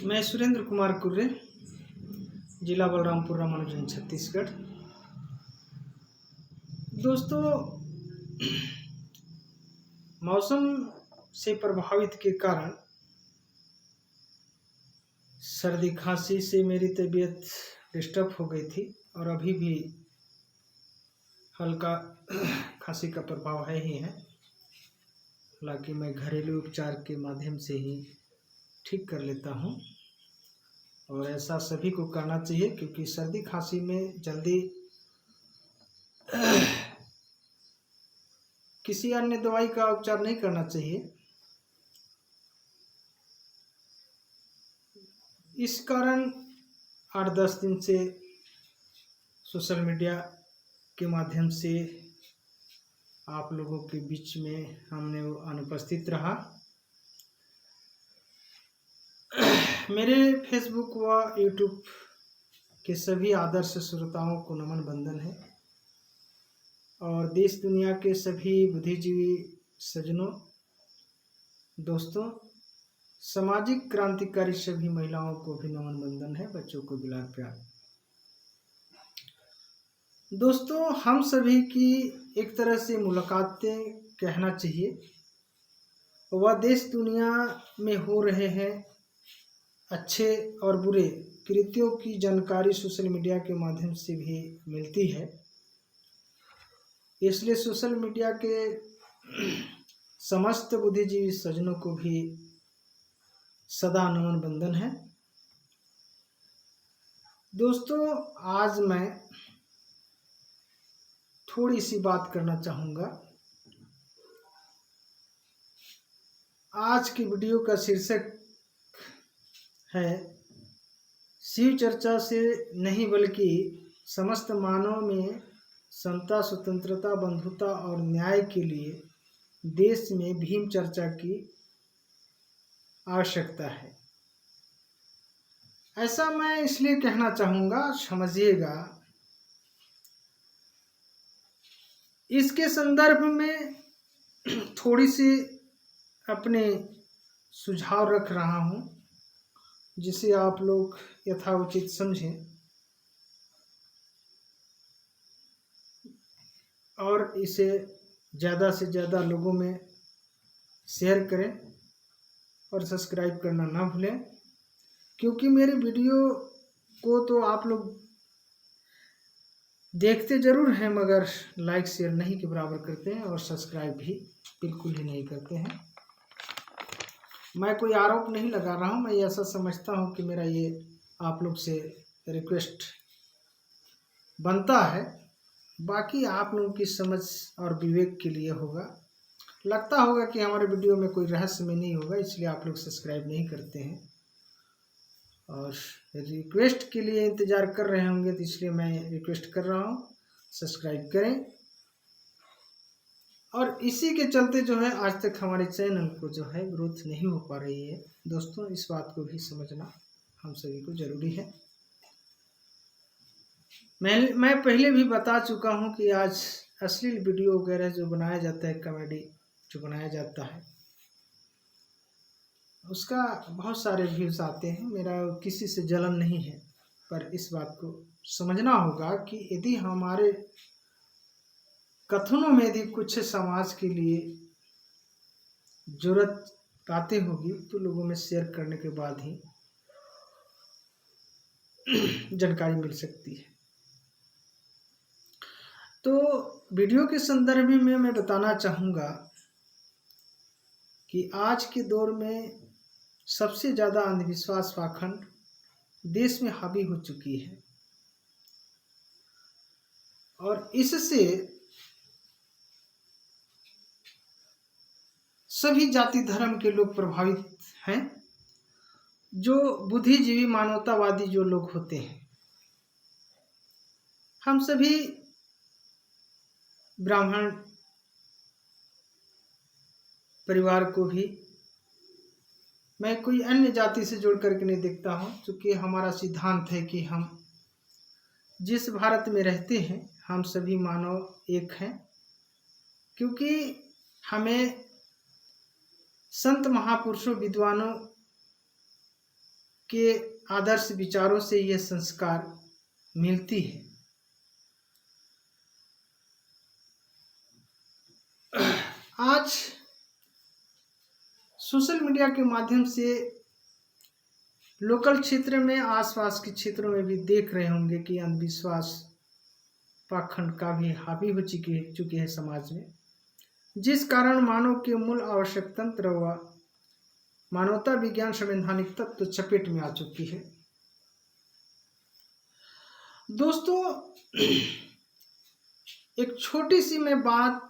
मैं सुरेंद्र कुमार कुर्रे, जिला बलरामपुर, रामानुजन, छत्तीसगढ़। दोस्तों, मौसम से प्रभावित के कारण सर्दी खांसी से मेरी तबीयत डिस्टर्ब हो गई थी और अभी भी हल्का खांसी का प्रभाव है ही है। हालांकि मैं घरेलू उपचार के माध्यम से ही ठीक कर लेता हूँ और ऐसा सभी को करना चाहिए, क्योंकि सर्दी खांसी में जल्दी किसी अन्य दवाई का उपचार नहीं करना चाहिए। इस कारण 8-10 दिन से सोशल मीडिया के माध्यम से आप लोगों के बीच में हमने अनुपस्थित रहा। मेरे फेसबुक व यूट्यूब के सभी आदर्श श्रोताओं को नमन बंदन है और देश दुनिया के सभी बुद्धिजीवी सज्जनों, दोस्तों, सामाजिक क्रांतिकारी सभी महिलाओं को भी नमन बंदन है, बच्चों को दुलार प्यार। दोस्तों, हम सभी की एक तरह से मुलाकातें कहना चाहिए। वह देश दुनिया में हो रहे हैं अच्छे और बुरे कृत्यों की जानकारी सोशल मीडिया के माध्यम से भी मिलती है। इसलिए सोशल मीडिया के समस्त बुद्धिजीवी सज्जनों को भी सदा नमन बंदन है। दोस्तों, आज मैं थोड़ी सी बात करना चाहूँगा। आज की वीडियो का शीर्षक है शिव चर्चा से नहीं बल्कि समस्त मानव में समता, स्वतंत्रता, बंधुता और न्याय के लिए देश में भीम चर्चा की आवश्यकता है। ऐसा मैं इसलिए कहना चाहूँगा, समझिएगा। इसके संदर्भ में थोड़ी सी अपने सुझाव रख रहा हूँ, जिसे आप लोग यथाउचित समझें और इसे ज़्यादा से ज़्यादा लोगों में शेयर करें और सब्सक्राइब करना ना भूलें, क्योंकि मेरी वीडियो को तो आप लोग देखते ज़रूर हैं मगर लाइक शेयर नहीं के बराबर करते हैं और सब्सक्राइब भी बिल्कुल ही नहीं करते हैं। मैं कोई आरोप नहीं लगा रहा हूँ, मैं ऐसा समझता हूँ कि मेरा ये आप लोग से रिक्वेस्ट बनता है। बाकी आप लोगों की समझ और विवेक के लिए होगा। लगता होगा कि हमारे वीडियो में कोई रहस्य में नहीं होगा, इसलिए आप लोग सब्सक्राइब नहीं करते हैं और रिक्वेस्ट के लिए इंतज़ार कर रहे होंगे, तो इसलिए मैं रिक्वेस्ट कर रहा हूँ, सब्सक्राइब करें। और इसी के चलते जो है आज तक हमारे चैनल को जो है ग्रोथ नहीं हो पा रही है। दोस्तों, इस बात को भी समझना हम सभी को ज़रूरी है। मैं पहले भी बता चुका हूं कि आज अश्लील वीडियो वगैरह जो बनाया जाता है, कॉमेडी जो बनाया जाता है, उसका बहुत सारे व्यूज़ आते हैं। मेरा किसी से जलन नहीं है, पर इस बात को समझना होगा कि यदि हमारे कथनों में यदि कुछ समाज के लिए जरूरत बातें होगी तो लोगों में शेयर करने के बाद ही जानकारी मिल सकती है। तो वीडियो के संदर्भ में मैं बताना चाहूँगा कि आज के दौर में सबसे ज़्यादा अंधविश्वास पाखंड देश में हावी हो चुकी है और इससे सभी जाति धर्म के लोग प्रभावित हैं। जो बुद्धिजीवी मानवतावादी जो लोग होते हैं, हम सभी ब्राह्मण परिवार को भी मैं कोई अन्य जाति से जोड़ करके नहीं देखता हूँ, क्योंकि हमारा सिद्धांत है कि हम जिस भारत में रहते हैं हम सभी मानव एक हैं, क्योंकि हमें संत महापुरुषों विद्वानों के आदर्श विचारों से यह संस्कार मिलती है। आज सोशल मीडिया के माध्यम से लोकल क्षेत्र में, आसपास के क्षेत्रों में भी देख रहे होंगे कि अंधविश्वास, पाखंड का भी हावी हो चुके हैं समाज में, जिस कारण मानव के मूल आवश्यक तंत्र व मानवता विज्ञान संवैधानिक तत्व चपेट में आ चुकी है। दोस्तों, एक छोटी सी मैं बात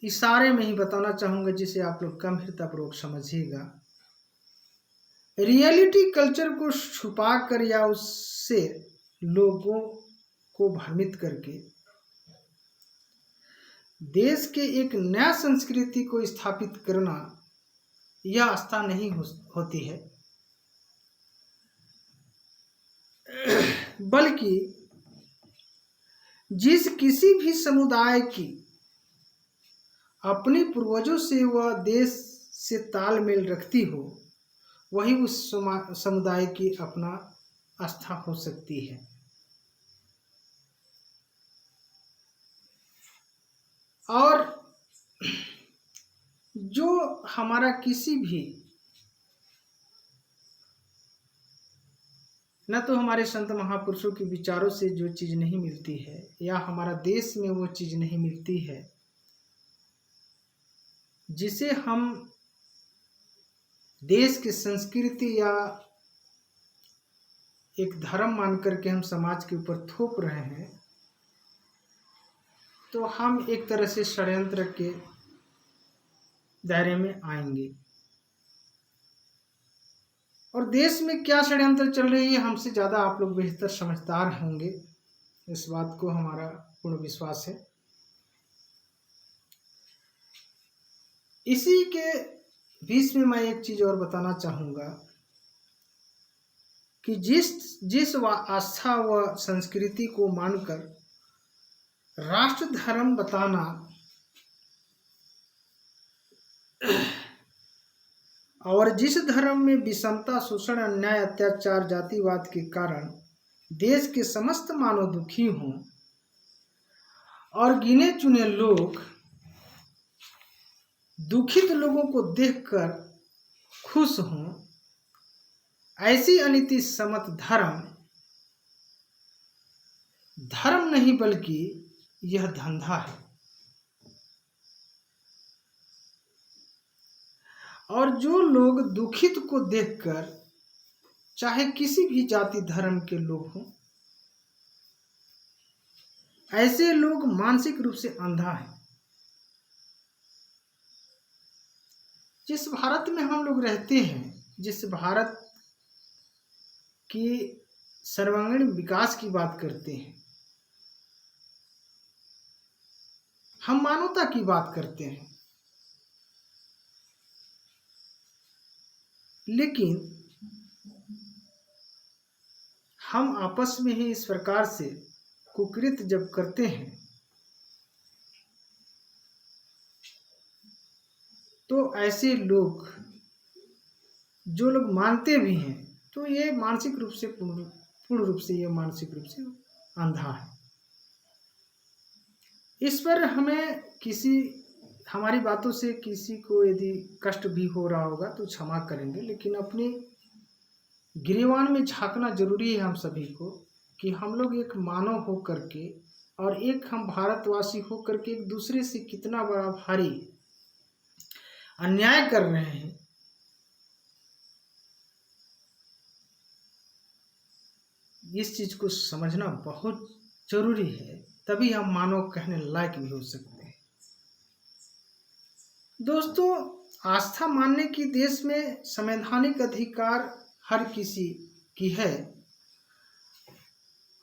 इशारे में ही बताना चाहूंगा, जिसे आप लोग गंभीरतापूर्वक समझिएगा। रियलिटी कल्चर को छुपा कर या उससे लोगों को भ्रमित करके देश के एक नया संस्कृति को स्थापित करना यह आस्था नहीं होती है, बल्कि जिस किसी भी समुदाय की अपनी पूर्वजों से वह देश से तालमेल रखती हो, वही उस समुदाय की अपना आस्था हो सकती है। और जो हमारा किसी भी, न तो हमारे संत महापुरुषों के विचारों से जो चीज़ नहीं मिलती है, या हमारा देश में वो चीज़ नहीं मिलती है जिसे हम देश की संस्कृति या एक धर्म मान करके हम समाज के ऊपर थोप रहे हैं, तो हम एक तरह से षड्यंत्र के दायरे में आएंगे। और देश में क्या षड्यंत्र चल रही है, हमसे ज़्यादा आप लोग बेहतर समझदार होंगे, इस बात को हमारा पूर्ण विश्वास है। इसी के बीच में मैं एक चीज़ और बताना चाहूँगा कि जिस आस्था व संस्कृति को मानकर राष्ट्र धर्म बताना और जिस धर्म में विषमता, शोषण, अन्याय, अत्याचार, जातिवाद के कारण देश के समस्त मानव दुखी हों और गिने चुने लोग दुखित लोगों को देखकर खुश हों, ऐसी अनीति सम्मत धर्म नहीं बल्कि यह धंधा है। और जो लोग दुखित को देखकर, चाहे किसी भी जाति धर्म के लोग हों, ऐसे लोग मानसिक रूप से अंधा है। जिस भारत में हम लोग रहते हैं, जिस भारत की सर्वांगीण विकास की बात करते हैं, हम मानवता की बात करते हैं, लेकिन हम आपस में ही इस प्रकार से कुकृत्य जब करते हैं, तो ऐसे लोग, जो लोग मानते भी हैं, तो ये मानसिक रूप से पूर्ण रूप से ये मानसिक रूप से अंधा है। इस पर हमें हमारी बातों से किसी को यदि कष्ट भी हो रहा होगा तो क्षमा करेंगे, लेकिन अपनी गिरेबान में झांकना जरूरी है हम सभी को, कि हम लोग एक मानव हो करके और एक हम भारतवासी हो करके एक दूसरे से कितना बड़ा भारी अन्याय कर रहे हैं। इस चीज को समझना बहुत जरूरी है, तभी हम मानव कहने लायक भी हो सकते हैं। दोस्तों, आस्था मानने की देश में संवैधानिक अधिकार हर किसी की है,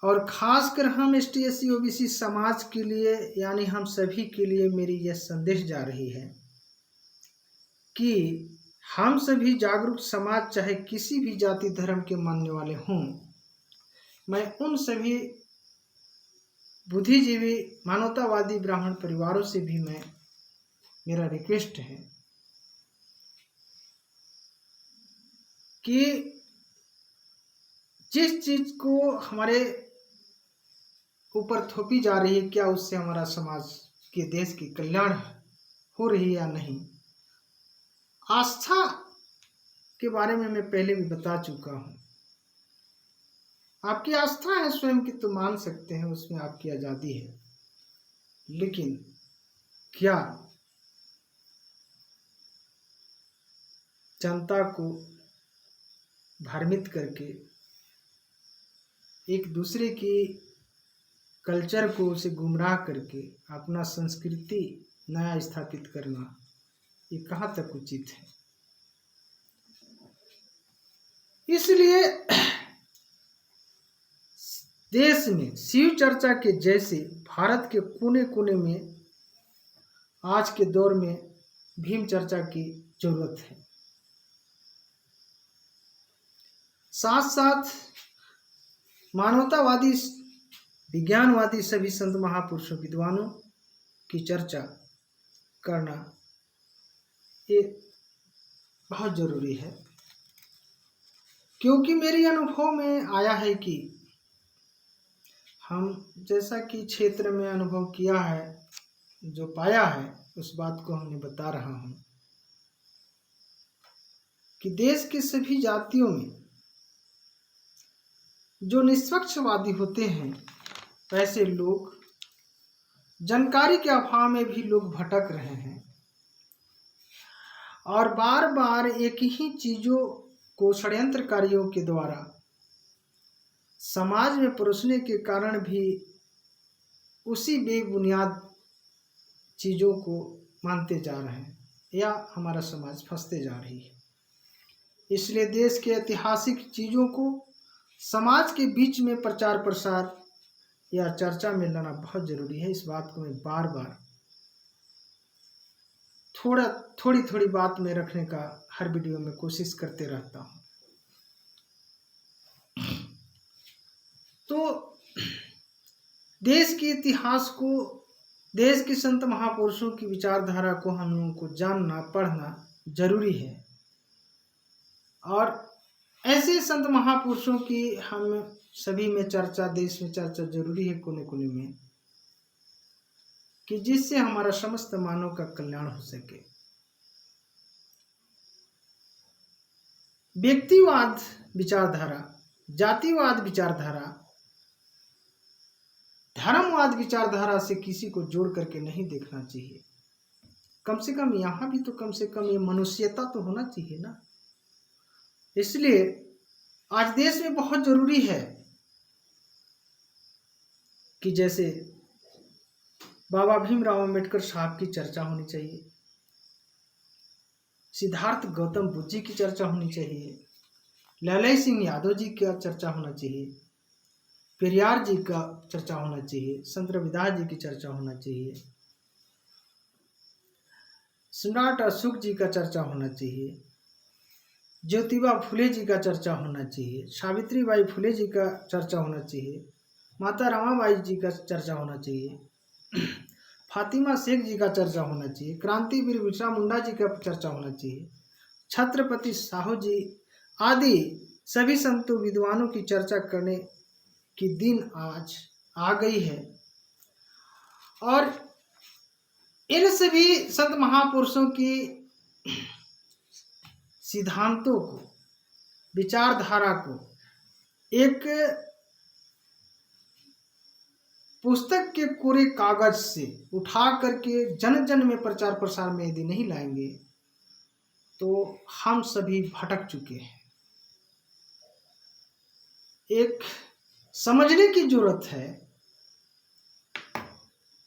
और खासकर हम ST/SC OBC समाज के लिए, यानी हम सभी के लिए मेरी यह संदेश जा रही है कि हम सभी जागरूक समाज, चाहे किसी भी जाति धर्म के मानने वाले हों, मैं उन सभी बुद्धिजीवी मानवतावादी ब्राह्मण परिवारों से भी मेरा रिक्वेस्ट है कि जिस चीज को हमारे ऊपर थोपी जा रही है, क्या उससे हमारा समाज के देश की कल्याण हो रही है या नहीं। आस्था के बारे में मैं पहले भी बता चुका हूं। आपकी आस्था है स्वयं की तो मान सकते हैं, उसमें आपकी आजादी है, लेकिन क्या जनता को भ्रमित करके एक दूसरे की कल्चर को उसे गुमराह करके अपना संस्कृति नया स्थापित करना, ये कहाँ तक उचित है। इसलिए देश में शिव चर्चा के जैसे भारत के कोने कोने में आज के दौर में भीम चर्चा की जरूरत है। साथ साथ मानवतावादी, विज्ञानवादी सभी संत महापुरुषों विद्वानों की चर्चा करना ये बहुत जरूरी है, क्योंकि मेरे अनुभव में आया है कि हम जैसा कि क्षेत्र में अनुभव किया है, जो पाया है उस बात को हमने बता रहा हूं कि देश की सभी जातियों में जो निष्पक्षवादी होते हैं, वैसे लोग जानकारी के अभाव में भी लोग भटक रहे हैं और बार बार एक ही चीजों को षड्यंत्रकारियों के द्वारा समाज में परोसने के कारण भी उसी बेबुनियाद चीजों को मानते जा रहे हैं या हमारा समाज फंसते जा रही है। इसलिए देश के ऐतिहासिक चीजों को समाज के बीच में प्रचार प्रसार या चर्चा में लाना बहुत जरूरी है। इस बात को मैं बार बार थोड़ी थोड़ी बात में रखने का हर वीडियो में कोशिश करते रहता हूं। तो देश के इतिहास को, देश के संत महापुरुषों की विचारधारा को हम लोगों को जानना पढ़ना जरूरी है और ऐसे संत महापुरुषों की हम सभी में चर्चा, देश में चर्चा जरूरी है कोने कोने में, कि जिससे हमारा समस्त मानव का कल्याण हो सके। व्यक्तिवाद विचारधारा, जातिवाद विचारधारा, धर्मवाद विचारधारा से किसी को जोड़ करके नहीं देखना चाहिए। कम से कम यहाँ भी तो कम से कम ये मनुष्यता तो होना चाहिए ना। इसलिए आज देश में बहुत जरूरी है कि जैसे बाबा भीमराव अंबेडकर साहब की चर्चा होनी चाहिए, सिद्धार्थ गौतम बुद्ध जी की चर्चा होनी चाहिए, लैलय सिंह यादव जी का चर्चा होना चाहिए, पेरियार जी का चर्चा होना चाहिए, संत रविदास जी की चर्चा होना चाहिए, सम्राट अशोक जी का चर्चा होना चाहिए, ज्योतिबा फुले जी का चर्चा होना चाहिए, सावित्रीबाई फुले जी का चर्चा होना चाहिए, माता रमाबाई जी का चर्चा होना चाहिए, फातिमा शेख जी का चर्चा होना चाहिए, क्रांतिवीर बिरसा मुंडा जी का चर्चा होना चाहिए, छत्रपति साहू जी आदि सभी संतों विद्वानों की चर्चा करने की दिन आज आ गई है। और इन सभी संत महापुरुषों की सिद्धांतों को, विचारधारा को एक पुस्तक के कोरे कागज से उठा करके जन जन में प्रचार प्रसार में यदि नहीं लाएंगे तो हम सभी भटक चुके हैं। एक समझने की जरूरत है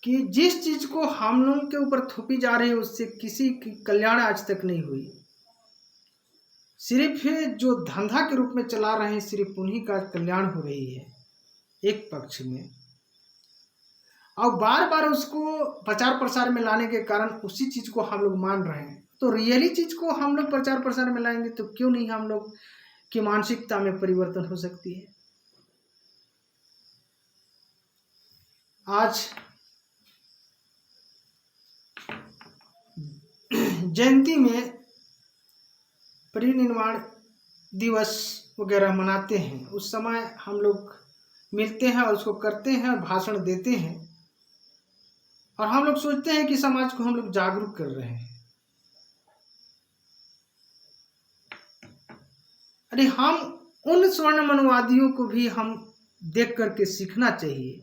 कि जिस चीज को हम लोगों के ऊपर थोपी जा रही है उससे किसी की कल्याण आज तक नहीं हुई। सिर्फ जो धंधा के रूप में चला रहे हैं, सिर्फ उन्हीं का कल्याण हो रही है एक पक्ष में, और बार बार उसको प्रचार प्रसार में लाने के कारण उसी चीज को हम लोग मान रहे हैं। तो रियली चीज को हम लोग प्रचार प्रसार में लाएंगे तो क्यों नहीं हम लोग की मानसिकता में परिवर्तन हो सकती है। आज जयंती में परिनिर्वाण दिवस वगैरह मनाते हैं, उस समय हम लोग मिलते हैं और उसको करते हैं और भाषण देते हैं, और हम लोग सोचते हैं कि समाज को हम लोग जागरूक कर रहे हैं। अरे हम उन स्वर्ण मनुवादियों को भी हम देख करके सीखना चाहिए,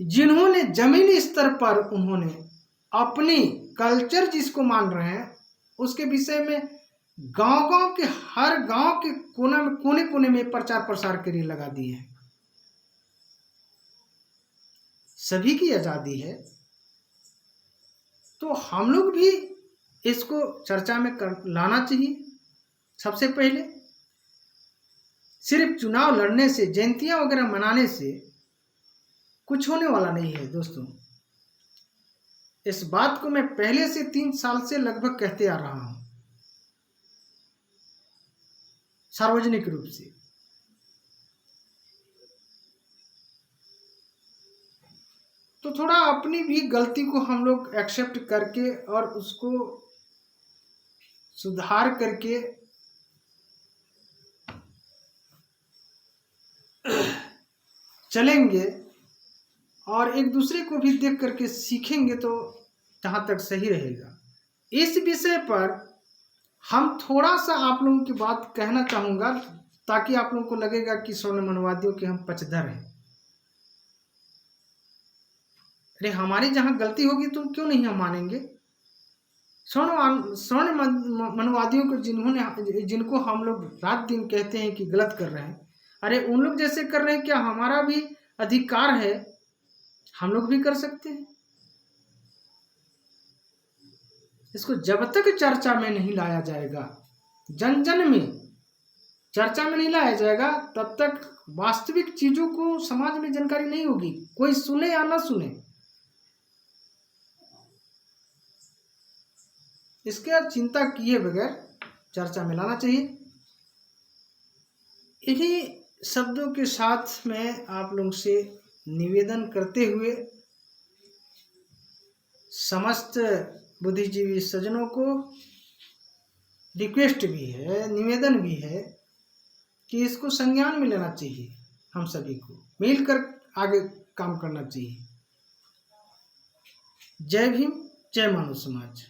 जिन्होंने जमीनी स्तर पर उन्होंने अपनी कल्चर जिसको मान रहे हैं उसके विषय में गांव-गांव के हर गांव के कोने-कोने में प्रचार प्रसार के लिए लगा दिए हैं। सभी की आज़ादी है, तो हम लोग भी इसको चर्चा में लाना चाहिए। सबसे पहले सिर्फ चुनाव लड़ने से, जयंतियां वगैरह मनाने से कुछ होने वाला नहीं है दोस्तों। इस बात को मैं पहले से 3 साल से लगभग कहते आ रहा हूं, सार्वजनिक रूप से। तो थोड़ा अपनी भी गलती को हम लोग एक्सेप्ट करके और उसको सुधार करके चलेंगे और एक दूसरे को भी देख करके सीखेंगे तो जहाँ तक सही रहेगा। इस विषय पर हम थोड़ा सा आप लोगों की बात कहना चाहूँगा, ताकि आप लोगों को लगेगा कि स्वर्ण मनुवादियों के हम पक्षधर हैं। अरे हमारी जहाँ गलती होगी तो क्यों नहीं हम मानेंगे? स्वर्ण मनुवादियों को जिनको हम लोग रात दिन कहते हैं कि गलत कर रहे हैं, अरे उन लोग जैसे कर रहे हैं, क्या हमारा भी अधिकार है? हम लोग भी कर सकते हैं। इसको जब तक चर्चा में नहीं लाया जाएगा, जन जन में चर्चा में नहीं लाया जाएगा, तब तक वास्तविक चीजों को समाज में जानकारी नहीं होगी, कोई सुने या ना सुने। इसका चिंता किए बगैर चर्चा में लाना चाहिए। इन्हीं शब्दों के साथ मैं आप लोगों से निवेदन करते हुए समस्त बुद्धिजीवी सज्जनों को रिक्वेस्ट भी है, निवेदन भी है कि इसको संज्ञान में लेना चाहिए। हम सभी को मिलकर आगे काम करना चाहिए। जय भीम, जय मानव समाज।